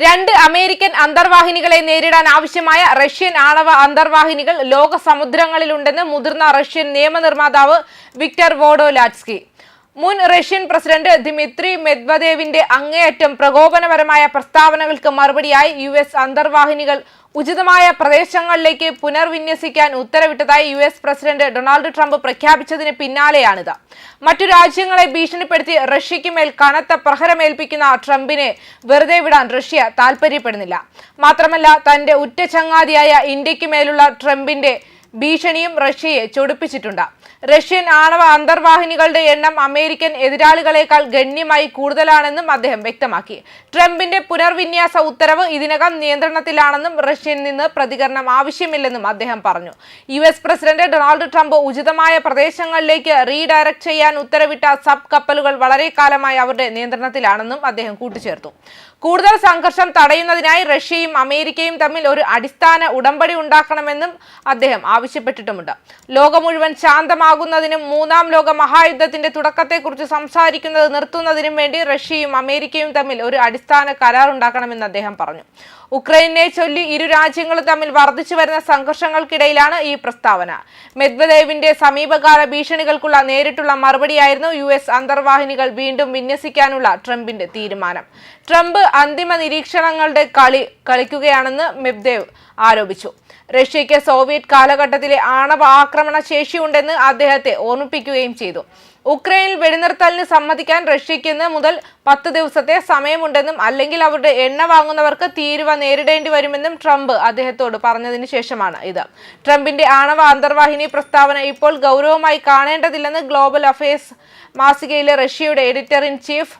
രണ്ട് അമേരിക്കൻ അന്തർവാഹിനികളെ നേരിടാൻ ആവശ്യമായ റഷ്യൻ ആണവ അന്തർവാഹിനികൾ ലോക സമുദ്രങ്ങളിലുണ്ടെന്ന് മുതിർന്ന റഷ്യൻ നിയമനിർമ്മാതാവ് വിക്ടർ വോഡോലാറ്റ്സ്കി. മുൻ റഷ്യൻ പ്രസിഡന്റ് ദിമിത്രി മെദ്വദേവിന്റെ അങ്ങേയറ്റം പ്രകോപനപരമായ പ്രസ്താവനകൾക്ക് മറുപടിയായി US അന്തർവാഹിനികൾ ഉചിതമായ പ്രദേശങ്ങളിലേക്ക് പുനർവിന്യസിക്കാൻ ഉത്തരവിട്ടതായി US പ്രസിഡന്റ് ഡൊണാൾഡ് ട്രംപ് പ്രഖ്യാപിച്ചതിന് പിന്നാലെയാണിത്. മറ്റു രാജ്യങ്ങളെ ഭീഷണിപ്പെടുത്തി റഷ്യയ്ക്ക് മേൽ കനത്ത പ്രഹരമേൽപ്പിക്കുന്ന ട്രംപിനെ വെറുതെ വിടാൻ റഷ്യ താൽപര്യപ്പെടുന്നില്ല. മാത്രമല്ല, തന്റെ ഉറ്റ ചങ്ങാതിയായ ഇന്ത്യക്ക് മേലുള്ള ട്രംപിന്റെ ഭീഷണിയും റഷ്യയെ ചൊടിപ്പിച്ചിട്ടുണ്ട്. റഷ്യൻ ആണവ അന്തർവാഹിനികളുടെ എണ്ണം അമേരിക്കൻ എതിരാളികളെക്കാൾ ഗണ്യമായി കൂടുതലാണെന്നും അദ്ദേഹം വ്യക്തമാക്കി. ട്രംപിന്റെ പുനർവിന്യാസ ഉത്തരവ് ഇതിനകം നിയന്ത്രണത്തിലാണെന്നും റഷ്യയിൽ നിന്ന് പ്രതികരണം ആവശ്യമില്ലെന്നും അദ്ദേഹം പറഞ്ഞു. US പ്രസിഡന്റ് ഡൊണാൾഡ് ട്രംപ് ഉചിതമായ പ്രദേശങ്ങളിലേക്ക് റീഡയറക്ട് ചെയ്യാൻ ഉത്തരവിട്ട സബ് കപ്പലുകൾ വളരെ കാലമായി അവരുടെ നിയന്ത്രണത്തിലാണെന്നും അദ്ദേഹം കൂട്ടിച്ചേർത്തു. കൂടുതൽ സംഘർഷം തടയുന്നതിനായി റഷ്യയും അമേരിക്കയും തമ്മിൽ ഒരു അടിസ്ഥാന ഉടമ്പടി ഉണ്ടാക്കണമെന്നും അദ്ദേഹം ആവശ്യപ്പെട്ടിട്ടുമുണ്ട്. ലോകം മുഴുവൻ ശാന്തമാകുന്നതിനും മൂന്നാം ലോക മഹായുദ്ധത്തിന്റെ തുടക്കത്തെക്കുറിച്ച് സംസാരിക്കുന്നത് നിർത്തുന്നതിനും വേണ്ടി റഷ്യയും അമേരിക്കയും തമ്മിൽ ഒരു അടിസ്ഥാന കരാർ ഉണ്ടാക്കണമെന്ന് അദ്ദേഹം പറഞ്ഞു. ഉക്രൈനെ ചൊല്ലി ഇരു രാജ്യങ്ങളും തമ്മിൽ വർദ്ധിച്ചു വരുന്ന സംഘർഷങ്ങൾക്കിടയിലാണ് ഈ പ്രസ്താവന. മെദ്വദേവിന്റെ സമീപകാല ഭീഷണികൾക്കുള്ള നേരിട്ടുള്ള മറുപടിയായിരുന്നു US അന്തർവാഹിനികൾ വീണ്ടും വിന്യസിക്കാനുള്ള ട്രംപിന്റെ തീരുമാനം. ട്രംപ് അന്തിമ നിരീക്ഷണങ്ങളുടെ കളിക്കുകയാണെന്ന് മെദ്വദേവ് ആരോപിച്ചു. റഷ്യയ്ക്ക് സോവിയറ്റ് കാലഘട്ടത്തിലെ ആണവ ആക്രമണ ശേഷിയുണ്ടെന്ന് അദ്ദേഹത്തെ ഓർമ്മിപ്പിക്കുകയും ചെയ്തു. ഉക്രൈനിൽ വെടിനിർത്തലിന് സമ്മതിക്കാൻ റഷ്യയ്ക്ക് മുതൽ 10 ദിവസത്തെ സമയമുണ്ടെന്നും അല്ലെങ്കിൽ അവരുടെ എണ്ണ വാങ്ങുന്നവർക്ക് തീരുവ നേരിടേണ്ടി വരുമെന്നും ട്രംപ് അദ്ദേഹത്തോട് പറഞ്ഞതിന് ശേഷമാണ് ഇത്. ട്രംപിന്റെ ആണവ അന്തർവാഹിനി പ്രസ്താവന ഇപ്പോൾ ഗൗരവമായി കാണേണ്ടതില്ലെന്ന് ഗ്ലോബൽ അഫയേഴ്സ് മാസികയിലെ റഷ്യയുടെ എഡിറ്റർ ഇൻ ചീഫ്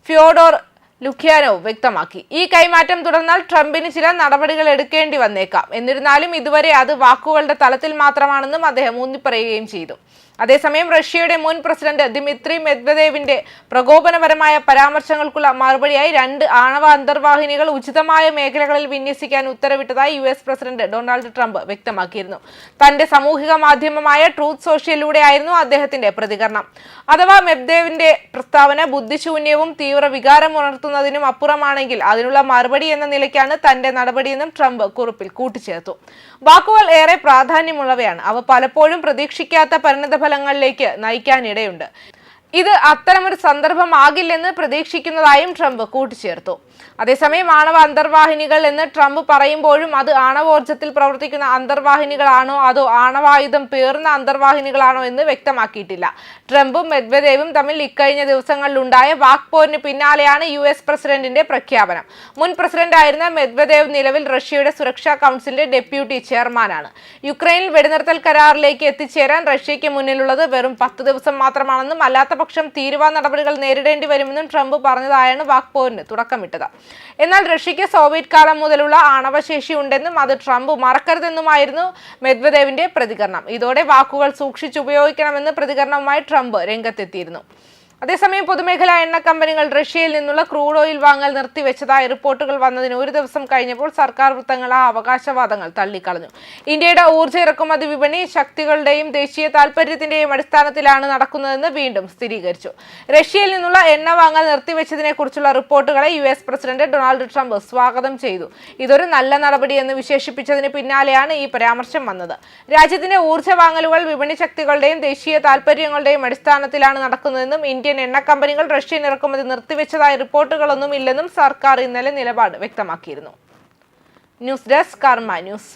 ഫ്യോഡോർ ലുഖ്യാനോവ് വ്യക്തമാക്കി. ഈ കൈമാറ്റം തുടർന്നാൽ ട്രംപിന് ചില നടപടികൾ എടുക്കേണ്ടി വന്നേക്കാം. എന്നിരുന്നാലും ഇതുവരെ അത് വാക്കുകളുടെ തലത്തിൽ മാത്രമാണെന്നും അദ്ദേഹം ഊന്നിപ്പറയുകയും ചെയ്തു. അതേസമയം റഷ്യയുടെ മുൻ പ്രസിഡന്റ് ദിമിത്രി മെദ്വദേവിന്റെ പ്രകോപനപരമായ പരാമർശങ്ങൾക്കുള്ള മറുപടിയായി രണ്ട് ആണവ അന്തർവാഹിനികൾ ഉചിതമായ മേഖലകളിൽ വിന്യസിക്കാൻ ഉത്തരവിട്ടതായി US പ്രസിഡന്റ് ഡൊണാൾഡ് ട്രംപ് വ്യക്തമാക്കിയിരുന്നു. തന്റെ സാമൂഹിക മാധ്യമമായ ട്രൂത്ത് സോഷ്യലിലൂടെയായിരുന്നു അദ്ദേഹത്തിന്റെ പ്രതികരണം. അഥവാ മെദ്വദേവിന്റെ പ്രസ്താവന ബുദ്ധിശൂന്യവും തീവ്ര വികാരം ഉണർത്തുന്നതിനും അപ്പുറമാണെങ്കിൽ അതിനുള്ള മറുപടി എന്ന നിലയ്ക്കാണ് തന്റെ നടപടിയെന്നും ട്രംപ് കുറിപ്പിൽ കൂട്ടിച്ചേർത്തു. വാക്കുകൾ ഏറെ പ്രാധാന്യമുള്ളവയാണ്. അവ പലപ്പോഴും പ്രതീക്ഷിക്കാത്ത പരിണതഫലങ്ങളിലേക്ക് നയിക്കാനിടയുണ്ട്. ഇത് അത്തരമൊരു സന്ദർഭമാകില്ലെന്ന് പ്രതീക്ഷിക്കുന്നതായും ട്രംപ് കൂട്ടിച്ചേർത്തു. അതേസമയം ആണവ അന്തർവാഹിനികൾ എന്ന് ട്രംപ് പറയുമ്പോഴും അത് ആണവോർജ്ജത്തിൽ പ്രവർത്തിക്കുന്ന അന്തർവാഹിനികളാണോ അതോ ആണവായുധം പേർന്ന അന്തർവാഹിനികളാണോ എന്ന് വ്യക്തമാക്കിയിട്ടില്ല. ട്രംപും മെദ്വദേവും തമ്മിൽ ഇക്കഴിഞ്ഞ ദിവസങ്ങളിലുണ്ടായ വാക്പോരിന് പിന്നാലെയാണ് US പ്രസിഡന്റിന്റെ പ്രഖ്യാപനം. മുൻ പ്രസിഡന്റായിരുന്ന മെദ്വദേവ് നിലവിൽ റഷ്യയുടെ സുരക്ഷാ കൗൺസിലിന്റെ ഡെപ്യൂട്ടി ചെയർമാനാണ്. യുക്രൈനിൽ വെടിനിർത്തൽ കരാറിലേക്ക് എത്തിച്ചേരാൻ റഷ്യയ്ക്ക് മുന്നിലുള്ളത് വെറും 10 ദിവസം മാത്രമാണെന്നും അല്ലാത്തപക്ഷം തീരുവ നടപടികൾ നേരിടേണ്ടി വരുമെന്നും ട്രംപ് പറഞ്ഞതായാണ് വാക്പോരിന് തുടക്കമിട്ടത്. എന്നാൽ റഷ്യയ്ക്ക് സോവിയറ്റ് കാലം മുതലുള്ള ആണവശേഷി ഉണ്ടെന്നും അത് ട്രംപ് മറക്കരുതെന്നുമായിരുന്നു മെദ്വദേവിന്റെ പ്രതികരണം. ഇതോടെ വാക്കുകൾ സൂക്ഷിച്ചുപയോഗിക്കണമെന്ന് പ്രതികരണവുമായി ട്രംപ് രംഗത്തെത്തിയിരുന്നു. അതേസമയം പൊതുമേഖലാ എണ്ണ കമ്പനികൾ റഷ്യയിൽ നിന്നുള്ള ക്രൂഡ് ഓയിൽ വാങ്ങൽ നിർത്തിവെച്ചതായി റിപ്പോർട്ടുകൾ വന്നതിന് ഒരു ദിവസം കഴിഞ്ഞപ്പോൾ സർക്കാർ വൃത്തങ്ങൾ ആ അവകാശവാദങ്ങൾ തള്ളിക്കളഞ്ഞു. ഇന്ത്യയുടെ ഊർജ്ജ ഇറക്കുമതി വിപണി ശക്തികളുടെയും ദേശീയ താൽപര്യത്തിന്റെയും അടിസ്ഥാനത്തിലാണ് നടക്കുന്നതെന്ന് വീണ്ടും സ്ഥിരീകരിച്ചു. റഷ്യയിൽ നിന്നുള്ള എണ്ണ വാങ്ങൽ നിർത്തിവെച്ചതിനെ കുറിച്ചുള്ള റിപ്പോർട്ടുകളെ US പ്രസിഡന്റ് ഡൊണാൾഡ് ട്രംപ് സ്വാഗതം ചെയ്തു. ഇതൊരു നല്ല നടപടിയെന്ന് വിശേഷിപ്പിച്ചതിന് പിന്നാലെയാണ് ഈ പരാമർശം വന്നത്. രാജ്യത്തിന്റെ ഊർജ്ജ വാങ്ങലുകൾ വിപണി ശക്തികളുടെയും ദേശീയ താൽപര്യങ്ങളുടെയും അടിസ്ഥാനത്തിലാണ് നടക്കുന്നതെന്നും ഇന്ത്യൻ എണ്ണ കമ്പനികൾ റഷ്യൻ ഇറക്കുമതി നിർത്തിവെച്ചതായി റിപ്പോർട്ടുകളൊന്നും ഇല്ലെന്നും സർക്കാർ ഇന്നലെ നിലപാട് വ്യക്തമാക്കിയിരുന്നു. ന്യൂസ് ഡെസ്ക് കർമ്മ ന്യൂസ്.